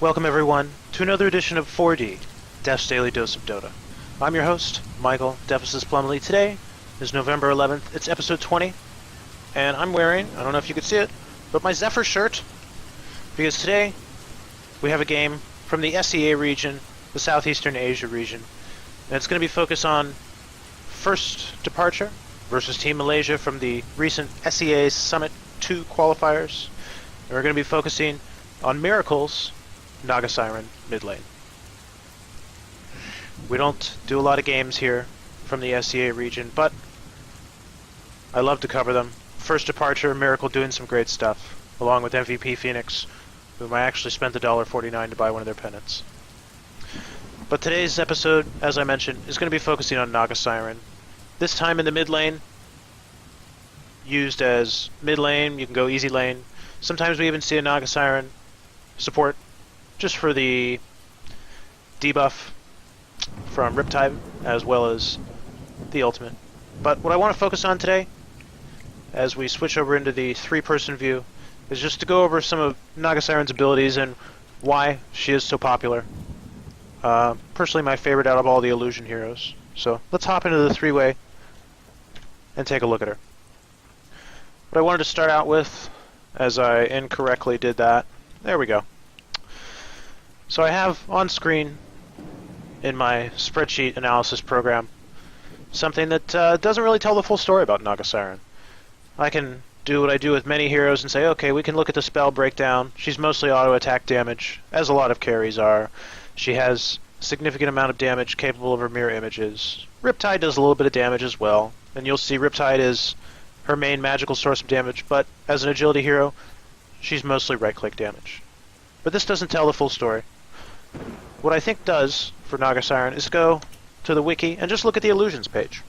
Welcome everyone to another edition of 4D, Def's Daily Dose of Dota. I'm your host, Michael Deficus Plumley. Today is November 11th, it's episode 20, and I'm wearing, I don't know if you can see it, but my Zephyr shirt, because today we have a game from the SEA region, the Southeastern Asia region, and it's going to be focused on First Departure versus Team Malaysia from the recent SEA Summit 2 qualifiers, and we're going to be focusing on Miracle's Naga Siren Midlane. We don't do a lot of games here from the SEA region, but I love to cover them. First Departure, Miracle doing some great stuff, along with MVP Phoenix, whom I actually spent $1.49 to buy one of their pennants. But today's episode, as I mentioned, is going to be focusing on Naga Siren. This time in the mid lane, used as mid lane, you can go easy lane. Sometimes we even see a Naga Siren support just for the debuff from Riptide, as well as the ultimate. But what I want to focus on today, as we switch over into the three-person view, is just to go over some of Naga Siren's abilities and why she is so popular. Personally, my favorite out of all the illusion heroes. So let's hop into the three-way and take a look at her. What I wanted to start out with, as I incorrectly did that, there we go. So I have on screen in my spreadsheet analysis program something that doesn't really tell the full story about Naga Siren. I can do what I do with many heroes and say, okay, we can look at the spell breakdown. She's mostly auto attack damage, as a lot of carries are. She has a significant amount of damage capable of her mirror images. Riptide does a little bit of damage as well, and you'll see Riptide is her main magical source of damage, but as an agility hero, she's mostly right-click damage. But this doesn't tell the full story. What I think does for Naga Siren is go to the wiki and just look at the illusions page.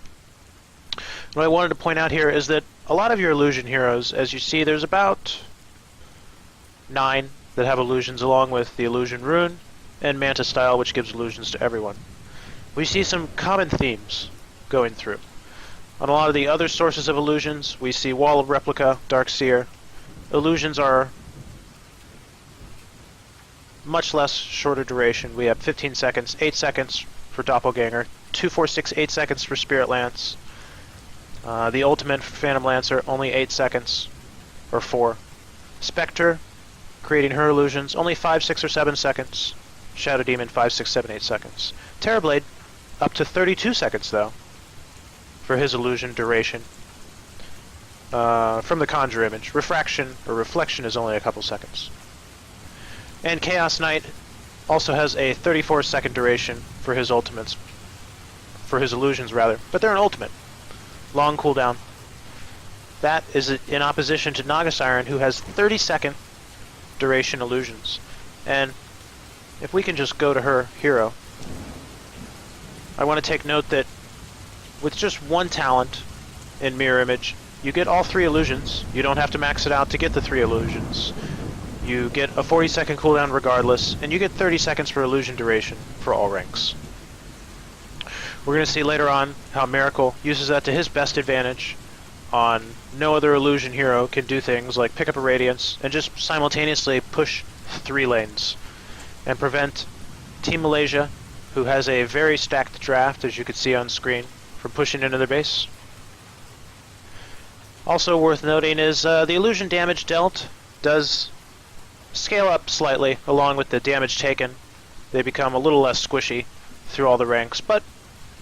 What I wanted to point out here is that a lot of your illusion heroes, as you see, there's about 9 that have illusions, along with the illusion rune and Manta style, which gives illusions to everyone. We see some common themes going through. On a lot of the other sources of illusions, we see Wall of Replica, Dark Seer. Illusions are much less shorter duration. We have 15 seconds, 8 seconds for Doppelganger, 2, 4, 6, 8 seconds for Spirit Lance. The ultimate for Phantom Lancer, only 8 seconds, or 4. Spectre, creating her illusions, only 5, 6, or 7 seconds. Shadow Demon, 5, 6, 7, 8 seconds. Terrorblade, up to 32 seconds though, for his illusion duration. From the Conjure image. Refraction, or Reflection, is only a couple seconds. And Chaos Knight also has a 34-second duration for his ultimates. For his illusions, rather. But they're an ultimate. Long cooldown. That is in opposition to Naga Siren, who has 30-second duration illusions. And if we can just go to her hero, I want to take note that with just one talent in Mirror Image, you get all 3 illusions. You don't have to max it out to get the 3 illusions. You get a 40-second cooldown regardless, and you get 30 seconds for illusion duration for all ranks. We're going to see later on how Miracle uses that to his best advantage. On no other illusion hero can do things like pick up a radiance and just simultaneously push 3 lanes and prevent Team Malaysia, who has a very stacked draft, as you can see on screen, from pushing into their base. Also worth noting is the illusion damage dealt does scale up slightly along with the damage taken. They become a little less squishy through all the ranks, but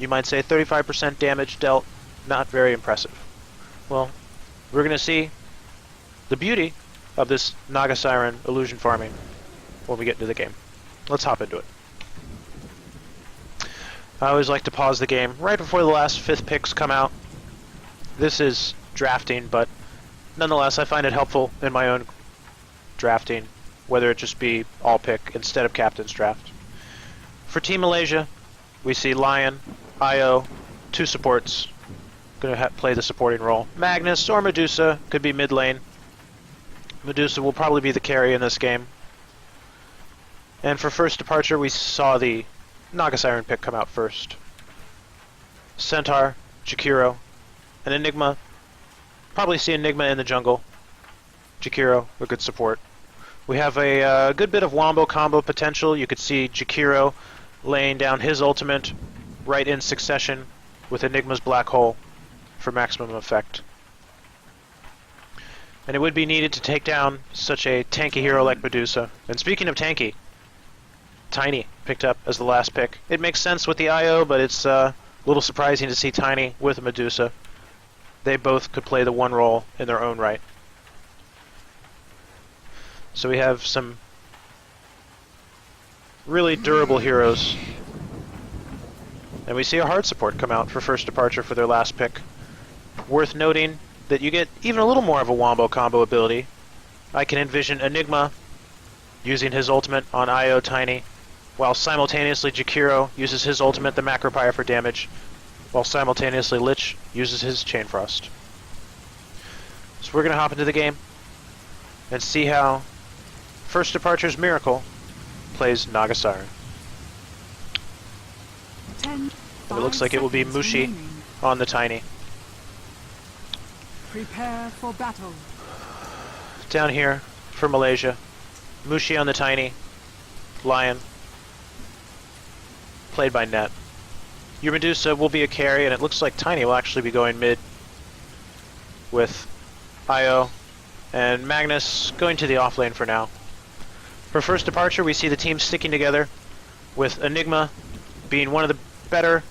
you might say 35% damage dealt, not very impressive. Well, we're going to see the beauty of this Naga Siren illusion farming when we get into the game. Let's hop into it. I always like to pause the game right before the last 5th picks come out. This is drafting, but nonetheless I find it helpful in my own drafting, whether it just be all pick instead of captain's draft. For Team Malaysia, we see Lion, IO, 2 supports, going to play the supporting role. Magnus or Medusa could be mid lane. Medusa will probably be the carry in this game. And for First Departure, we saw the Naga Siren pick come out first. Centaur, Jakiro, and Enigma. Probably see Enigma in the jungle. Jakiro, a good support. We have a good bit of wombo combo potential. You could see Jakiro laying down his ultimate right in succession with Enigma's Black Hole for maximum effect. And it would be needed to take down such a tanky hero like Medusa. And speaking of tanky, Tiny picked up as the last pick. It makes sense with the IO, but it's a little surprising to see Tiny with Medusa. They both could play the one role in their own right. So we have some really durable heroes. And we see a hard support come out for first departure for their last pick. Worth noting that you get even a little more of a wombo combo ability. I can envision Enigma using his ultimate on IO Tiny, while simultaneously Jakiro uses his ultimate, the Macropire, for damage, while simultaneously Lich uses his Chain Frost. So we're going to hop into the game and see how first departure's Miracle plays Naga Siren. And it looks like it will be Mushi on the Tiny. Prepare for battle. Down here for Malaysia, Mushi on the Tiny, Lion, played by Net. Your Medusa will be a carry, and it looks like Tiny will actually be going mid with IO, and Magnus going to the off lane for now. For first departure, we see the team sticking together, with Enigma being one of the better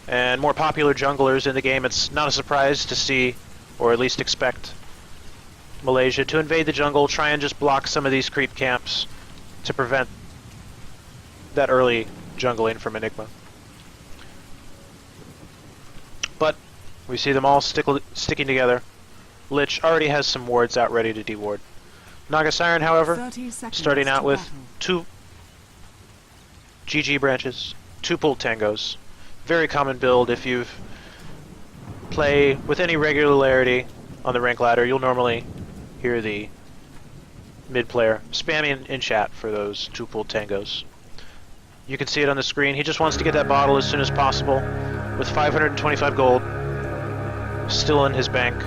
and more popular junglers in the game. It's not a surprise to see, or at least expect, Malaysia to invade the jungle, try and just block some of these creep camps to prevent that early jungling from Enigma. But we see them all sticking together. Lich already has some wards out ready to deward. Naga Siren, however, starting out with 2 GG branches, 2 pulled tangos. Very common build. If you play with any regularity on the rank ladder, you'll normally hear the mid player spamming in chat for those 2 pulled tangos. You can see it on the screen. He just wants to get that bottle as soon as possible. With 525 gold still in his bank,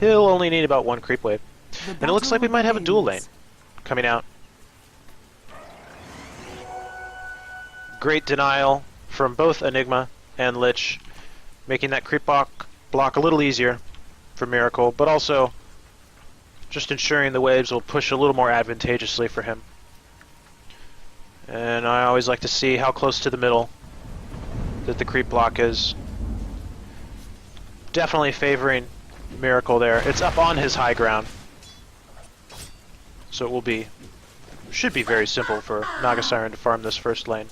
he'll only need about 1 creep wave. And it looks like we might have a dual lane coming out. Great denial from both Enigma and Lich, making that creep block a little easier for Miracle, but also just ensuring the waves will push a little more advantageously for him. And I always like to see how close to the middle that the creep block is. Definitely favoring Miracle there. It's up on his high ground, so it should be very simple for Naga Siren to farm this first lane.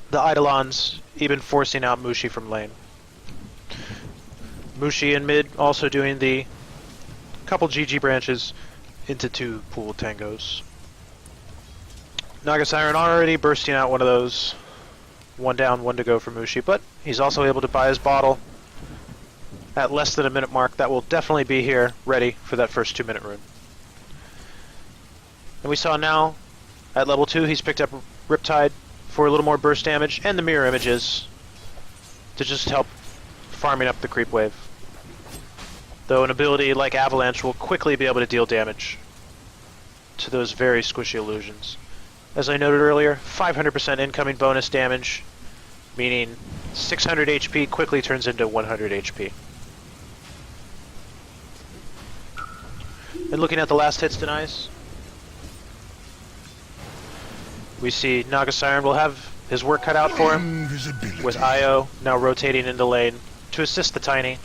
The Eidolons even forcing out Mushi from lane. Mushi in mid also doing the couple GG branches into 2 pooled tangos. Naga Siren already bursting out one of those. 1 down, 1 to go for Mushi, but he's also able to buy his bottle at less than a minute mark. That will definitely be here, ready for that first 2-minute rune. And we saw now, at level 2, he's picked up Riptide for a little more burst damage, and the mirror images to just help farming up the creep wave. Though an ability like Avalanche will quickly be able to deal damage to those very squishy illusions. As I noted earlier, 500% incoming bonus damage, meaning 600 HP quickly turns into 100 HP. And looking at the last hits denies, we see Naga Siren will have his work cut out for him, with IO now rotating into lane to assist the Tiny.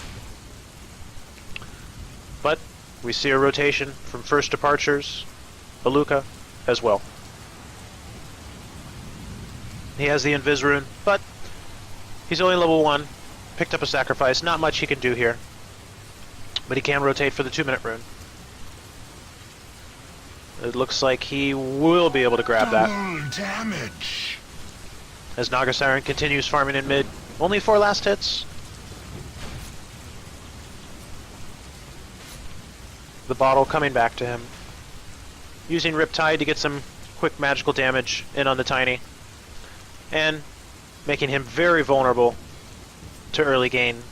But we see a rotation from first departures, Aluka as well. He has the Invis rune, but he's only level 1, picked up a sacrifice, not much he can do here. But he can rotate for the 2-minute rune. It looks like he will be able to grab that. Damage. As Naga Siren continues farming in mid. Only 4 last hits. The bottle coming back to him. Using Riptide to get some quick magical damage in on the Tiny. And making him very vulnerable to early game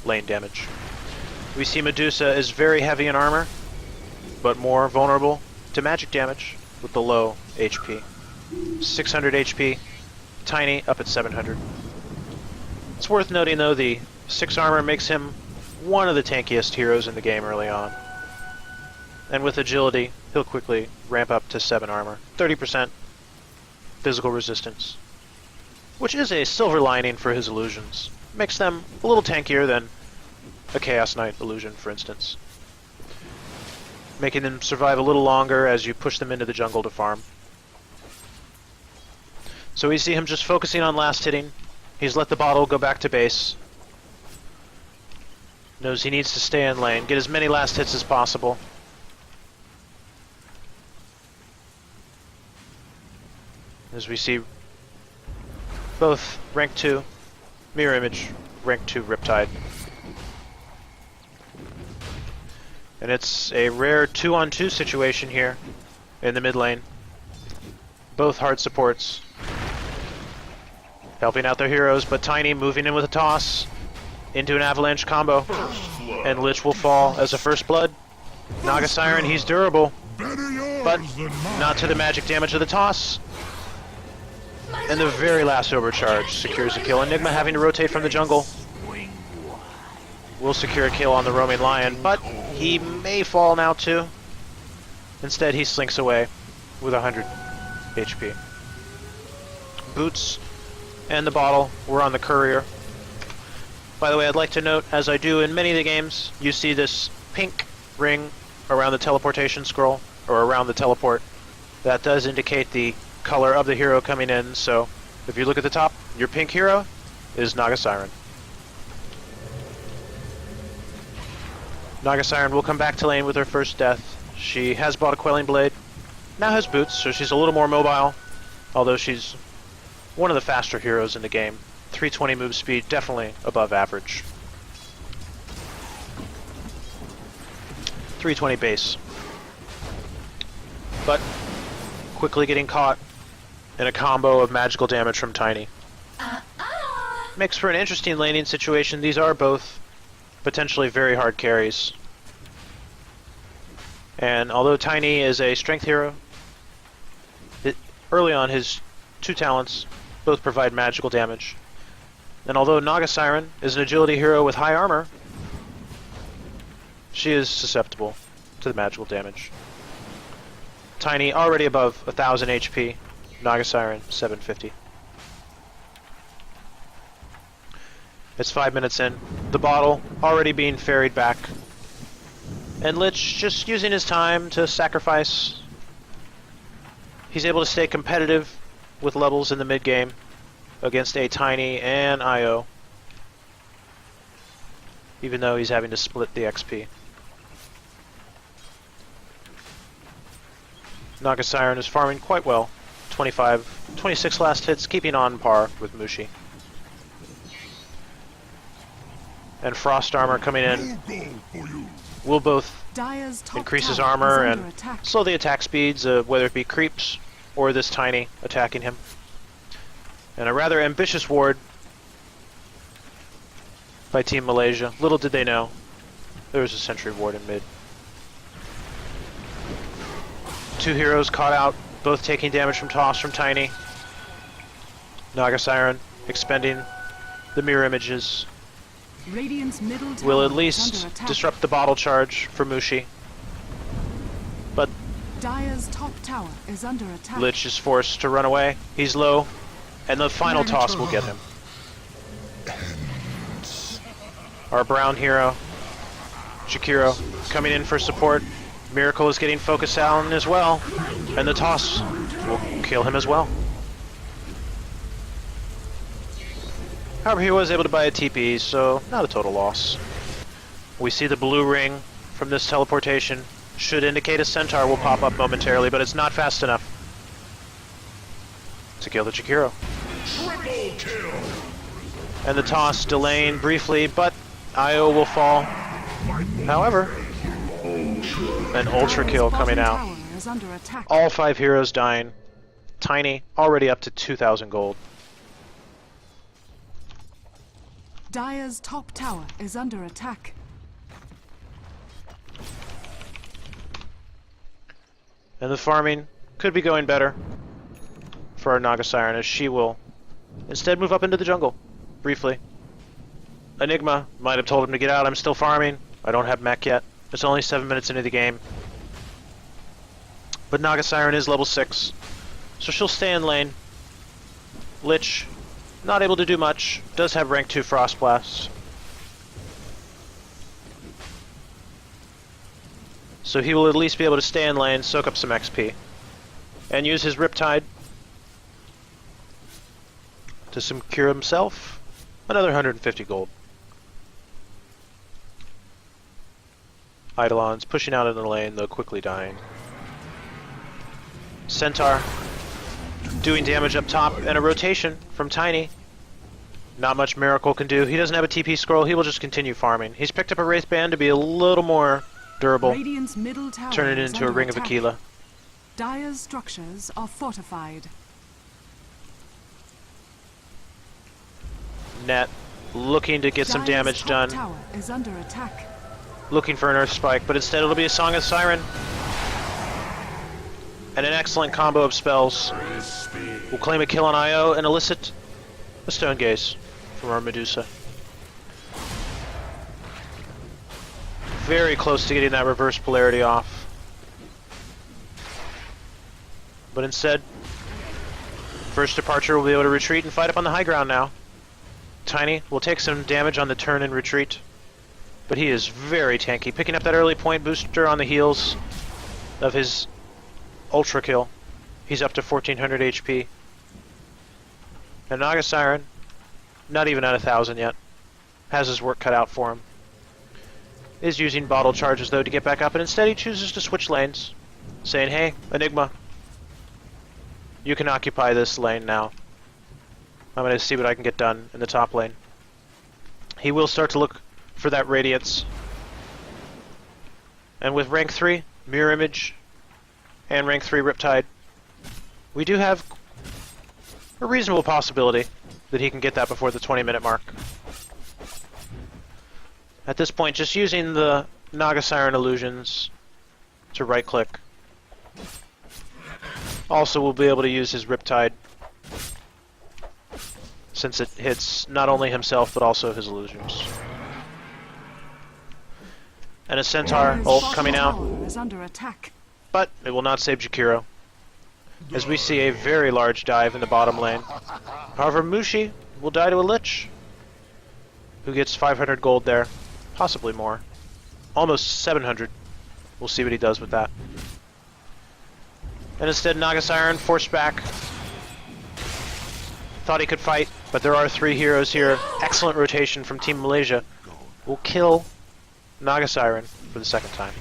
lane damage. We see Medusa is very heavy in armor, but more vulnerable to magic damage with the low HP. 600 HP, Tiny up at 700. It's worth noting though, the 6 armor makes him one of the tankiest heroes in the game early on. And with agility, he'll quickly ramp up to 7 armor. 30% physical resistance, which is a silver lining for his illusions. Makes them a little tankier than a Chaos Knight illusion, for instance. Making them survive a little longer as you push them into the jungle to farm. So we see him just focusing on last hitting. He's let the bottle go back to base. Knows he needs to stay in lane, get as many last hits as possible. As we see both rank 2, Mirror Image, rank 2 Riptide. And it's a rare 2-on-2 situation here in the mid lane. Both hard supports helping out their heroes, but Tiny moving in with a toss into an avalanche combo. And Lich will fall as a first blood. Naga Siren, he's durable, but not to the magic damage of the toss. And the very last overcharge secures a kill. Enigma having to rotate from the jungle will secure a kill on the roaming lion, but he may fall now too. Instead, he slinks away with 100 HP. Boots and the bottle were on the courier. By the way, I'd like to note, as I do in many of the games, you see this pink ring around the teleportation scroll, or around the teleport. That does indicate the color of the hero coming in, so if you look at the top, your pink hero is Naga Siren. Naga Siren will come back to lane with her first death. She has bought a Quelling Blade, now has boots, so she's a little more mobile, although she's one of the faster heroes in the game. 320 move speed, definitely above average. 320 base. But quickly getting caught in a combo of magical damage from Tiny. Makes for an interesting laning situation. These are both potentially very hard carries. And although Tiny is a strength hero, early on his 2 talents both provide magical damage. And although Naga Siren is an agility hero with high armor, she is susceptible to the magical damage. Tiny already above 1000 HP, Naga Siren 750. It's 5 minutes in, the bottle already being ferried back, and Lich just using his time to sacrifice. He's able to stay competitive with levels in the mid game against a Tiny and IO, even though he's having to split the XP. Naga Siren is farming quite well. 26 last hits, keeping on par with Mushi. And Frost Armor coming in will both increase his armor and slow the attack speeds, whether it be creeps or this Tiny attacking him. And a rather ambitious ward by Team Malaysia. Little did they know there was a sentry ward in mid. 2 heroes caught out, both taking damage from toss from Tiny. Naga Siren expending the mirror images will at least disrupt the bottle charge for Mushi. But Dire's top tower is under attack. Lich is forced to run away. He's low, and the final toss will get him. Our brown hero, Shakiro, coming in for support. Miracle is getting focused down as well, and the toss will kill him as well. However, he was able to buy a TP, so not a total loss. We see the blue ring from this teleportation. Should indicate a centaur will pop up momentarily, but it's not fast enough to kill the Shakiro. And the toss delaying briefly, but IO will fall. However, an ultra kill coming out. All 5 heroes dying. Tiny already up to 2,000 gold. Dire's top tower is under attack. And the farming could be going better for our Naga Siren, as she will instead move up into the jungle, briefly. Enigma might have told him to get out. I'm still farming. I don't have mech yet. It's only 7 minutes into the game. But Naga Siren is level 6, so she'll stay in lane. Lich, not able to do much, does have rank 2 Frost Blasts. So he will at least be able to stay in lane, soak up some XP, and use his Riptide to secure himself another 150 gold. Eidolon's pushing out in the lane, though quickly dying. Centaur doing damage up top, and a rotation from Tiny. Not much Miracle can do. He doesn't have a TP scroll, he will just continue farming. He's picked up a Wraith Band to be a little more durable. Radiant's middle tower Turn it is into a under Ring of attack. Aquila. Dire's structures are fortified. Net looking to get some Dire's damage top done. tower is under attack. Looking for an Earth Spike, but instead it'll be a Song of Siren. And an excellent combo of spells. We'll claim a kill on IO and elicit a Stone Gaze from our Medusa. Very close to getting that reverse polarity off. But instead, First Departure will be able to retreat and fight up on the high ground now. Tiny will take some damage on the turn and retreat, but he is very tanky, picking up that early point booster on the heels of his Ultra Kill. He's up to 1400 HP. And Naga Siren, not even at 1000 yet, has his work cut out for him. Is using bottle charges though to get back up, and instead he chooses to switch lanes, saying, hey, Enigma, you can occupy this lane now. I'm going to see what I can get done in the top lane. He will start to look for that Radiance. And with rank 3, Mirror Image, and rank 3 Riptide, we do have a reasonable possibility that he can get that before the 20-minute mark. At this point, just using the Naga Siren illusions to right-click. Also, we'll be able to use his Riptide, since it hits not only himself, but also his illusions. And a Centaur Dire's ult bottom coming out, tower is under attack. but it will not save Jakiro, as we see a very large dive in the bottom lane. However, Mushi will die to a Lich, who gets 500 gold there, possibly more. Almost 700. We'll see what he does with that. And instead, Naga Siren forced back. Thought he could fight, but there are 3 heroes here. Excellent rotation from Team Malaysia. Will kill Naga Siren for the second time.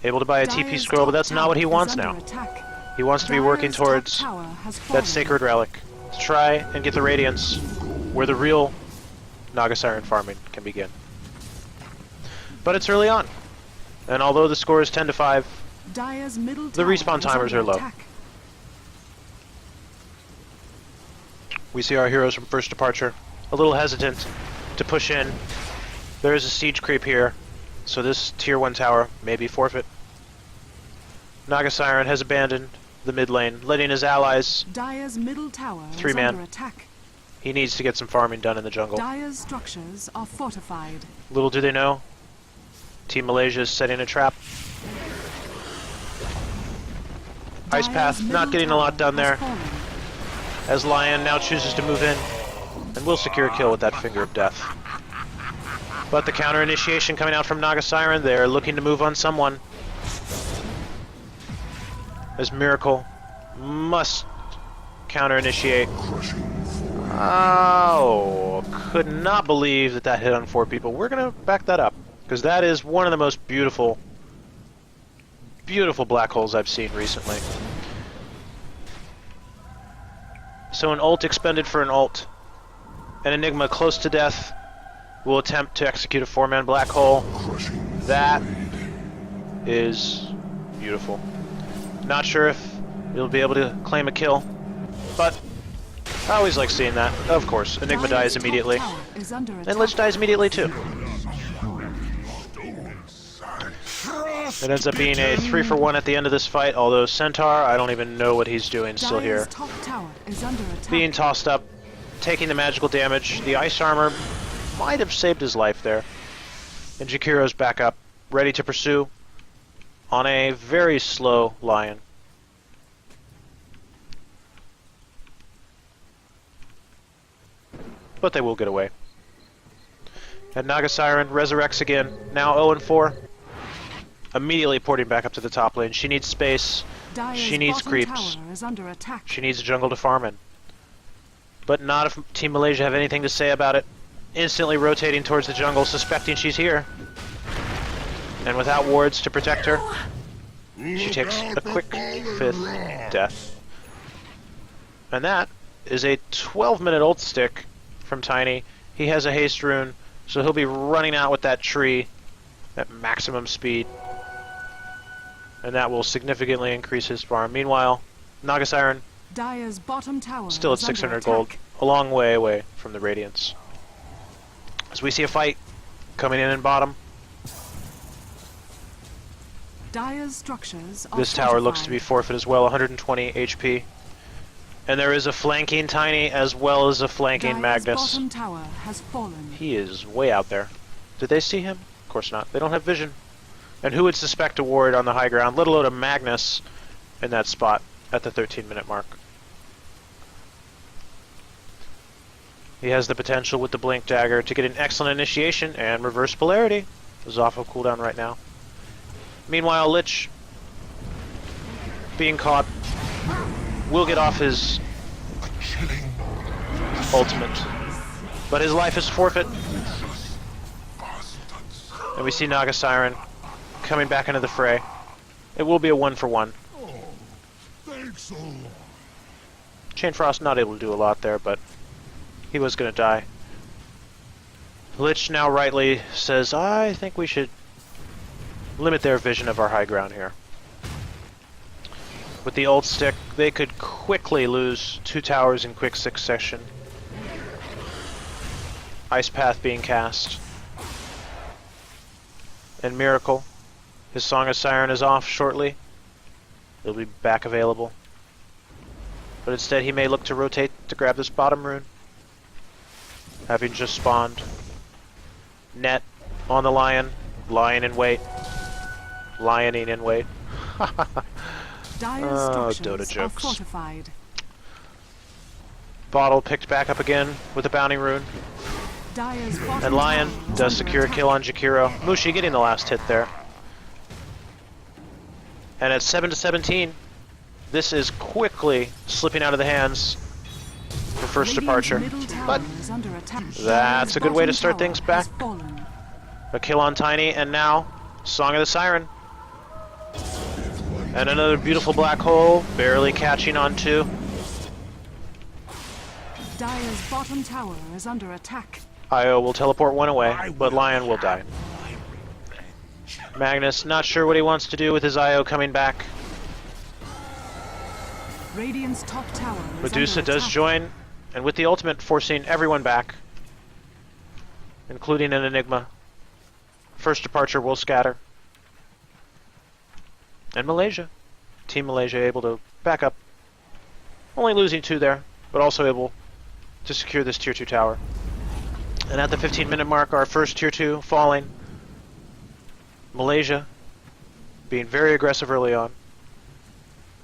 Able to buy a TP Dire's scroll, but top that's not what he tower wants is under now. attack. He wants to be working Dire's top towards tower has that fallen. Sacred Relic to try and get the Radiance, where the real Naga Siren farming can begin. But it's early on, and although the score is 10-5, Dire's middle the tower respawn is timers under are low. attack. we see our heroes from First Departure a little hesitant to push in. There is a siege creep here, so this tier 1 tower may be forfeit. Naga Siren has abandoned the mid lane, letting his allies. Dire's middle tower is 3-man. under attack. He needs to get some farming done in the jungle. Dire's structures are fortified. Little do they know, Team Malaysia is setting a trap. Ice Dire's Path not middle getting a lot tower done has there, fallen. as Lion now chooses to move in, and will secure a kill with that Finger of Death. But the counter initiation coming out from Naga Siren, they're looking to move on someone. As Miracle must counter initiate. Oh, could not believe that hit on 4 people. We're gonna back that up, because that is one of the most beautiful, beautiful black holes I've seen recently. So an ult expended for an ult. An Enigma close to death will attempt to execute a 4-man black hole. That is beautiful. Not sure if he'll be able to claim a kill, but I always like seeing that. Of course, Enigma dies Dire's top immediately, tower is under and attack. Lich dies immediately too. Just It ends up being a bitten. 3-for-1 at the end of this fight, although Centaur, I don't even know what he's doing still Dire's here. top tower is under attack. Being tossed up, taking the magical damage. The ice armor might have saved his life there. And Jakiro's back up, ready to pursue on a very slow Lion. But they will get away. And Naga Siren resurrects again, now 0-4. Immediately porting back up to the top lane. She needs space. Dire's She needs bottom creeps. tower is under attack. She needs a jungle to farm in. But not if Team Malaysia have anything to say about it. Instantly rotating towards the jungle, suspecting she's here. And without wards to protect her, she takes a quick 5th death. And that is a 12-minute ult stick from Tiny. He has a haste rune, so he'll be running out with that tree at maximum speed. And that will significantly increase his farm. Meanwhile, Naga Siren Dire's bottom tower still at is under 600 gold, attack. a long way away from the Radiance. As we see a fight coming in bottom, Dire's structures are this tower looks to be fortified. forfeit as well, 120 HP. And there is a flanking Tiny as well as a flanking Dire's Magnus. bottom tower has fallen. He is way out there. Did they see him? Of course not. They don't have vision. And who would suspect a ward on the high ground, let alone a Magnus in that spot at the 13-minute mark? He has the potential with the Blink Dagger to get an excellent initiation and reverse polarity. Is off of cooldown right now. Meanwhile, Lich, being caught, will get off his Chilling ultimate. But his life is forfeit. bastards. And we see Naga Siren coming back into the fray. It will be a 1-for-1. Oh, thanks a lot. Chain Frost not able to do a lot there, but he was going to die. Lich now rightly says, I think we should limit their vision of our high ground here. With the ult stick, they could quickly lose 2 towers in quick succession. Ice Path being cast. And Miracle, his Song of Siren is off shortly. He'll be back available. But instead he may look to rotate to grab this bottom rune. Having just spawned. Net on the Lion. Lion in wait. Lioning in wait. Dire's Oh, structures Dota are jokes. fortified. Bottle picked back up again with a bounty rune. Dire's bottom And Lion tower is does under secure a attack. kill on Jakiro. Mushi getting the last hit there. And at 7-17, this is quickly slipping out of the hands for first Radiant's departure. middle tower But is under attack. that's a good way to Dire's start bottom things tower back. has fallen. a kill on Tiny, and now Song of the Siren. And another beautiful black hole, barely catching on 2. Dire's bottom tower is under attack. Io will teleport 1 away, but Lion will die. Magnus, not sure what he wants to do with his Io coming back. Radiant's top tower is Medusa under does attack. join, and with the ultimate forcing everyone back, including an Enigma. First departure will scatter. And Malaysia. Team Malaysia able to back up. Only losing 2 there, but also able to secure this tier 2 tower. And at the 15-minute mark, our first tier 2 falling. Malaysia being very aggressive early on.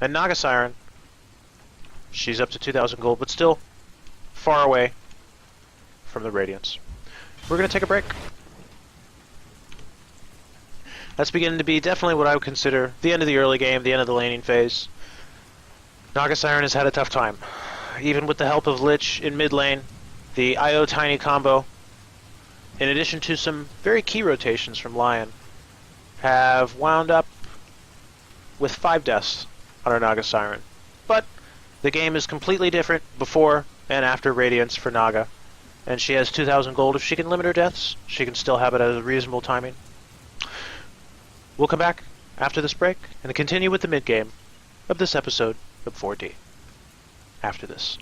And Naga Siren, she's up to 2,000 gold, but still far away from the Radiance. We're going to take a break. That's beginning to be definitely what I would consider the end of the early game, the end of the laning phase. Naga Siren has had a tough time. Even with the help of Lich in mid lane, the IO Tiny combo, in addition to some very key rotations from Lion, have wound up with 5 deaths on our Naga Siren. But the game is completely different before and after Radiance for Naga. And she has 2,000 gold. If she can limit her deaths, she can still have it at a reasonable timing. We'll come back after this break and continue with the mid-game of this episode of 4D. After this.